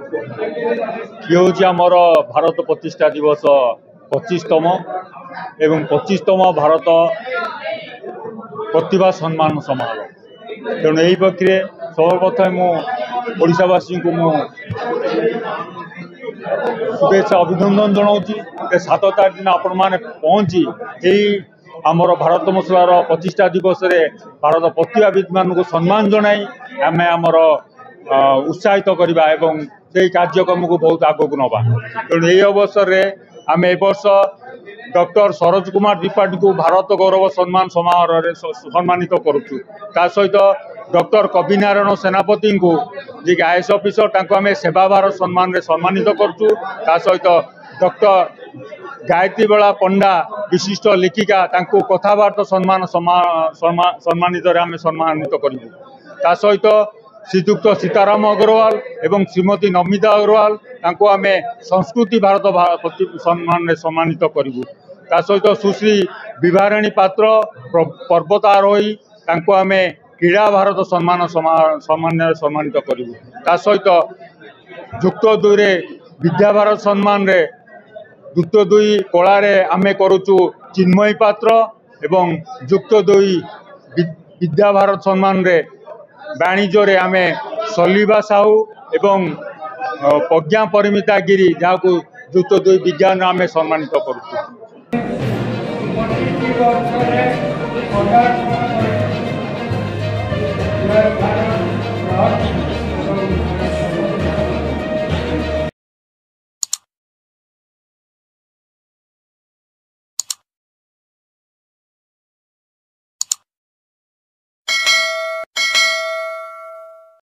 ये हूँ आमर भारत प्रतिष्ठा दिवस 25तम एवं 25तम भारत प्रतिभा सम्मान समारोह। तेणु यही पक्षे सर्वप्रथम मुशावासी को शुभेच्छा अभिनंदन जनाऊँगी। 7 तारीख दिन आपण मैंने पहुँची यही आमर भारत मसलार प्रतिष्ठा दिवस रे भारत प्रतिभाविद मान को सम्मान जनाई आम आमर उत्साहित करवा एवं से कार्यक्रम को बहुत आगक नवा। तेणु यही अवसर में आम ए वर्ष डॉक्टर सरोज कुमार त्रिपाठी को भारत गौरव सम्मान समारोह सम्मानित करुचु। ता सहित डॉक्टर कवि नारायण सेनापति को जी आईएएस ऑफिसर आम सेवा भारत सम्मान सम्मानित करुचु। ता सहित डॉक्टर गायत्री बेला पंडा विशिष्ट लेखिका कथावार्ता सम्मान सम्मानित आम सम्मानित करूँ। ता सहित श्रीयुक्त सीताराम अग्रवाल एवं श्रीमती नमिता अग्रवाल तांको आमे संस्कृति भारत सम्मान सम्मानित करूँ। ता सहित सुश्री विभाराणी पात्र पर्वतारोही तांको आमे क्रीड़ा भारत सम्मान सम्मान सम्मानित करूँ। ता सहित युक्त 2 रे विद्या भारत सम्मान रे युक्त 2 कला रे आमे करूचु चिन्मयी पात्र एवं युक्त 2 विद्या भारत सम्मान रे वाणिज्य रे आमे सलीबा साहू एवं प्रज्ञा परिमिता गिरी जहाँ को युक्त 2 विज्ञान आमे सम्मानित करूचु।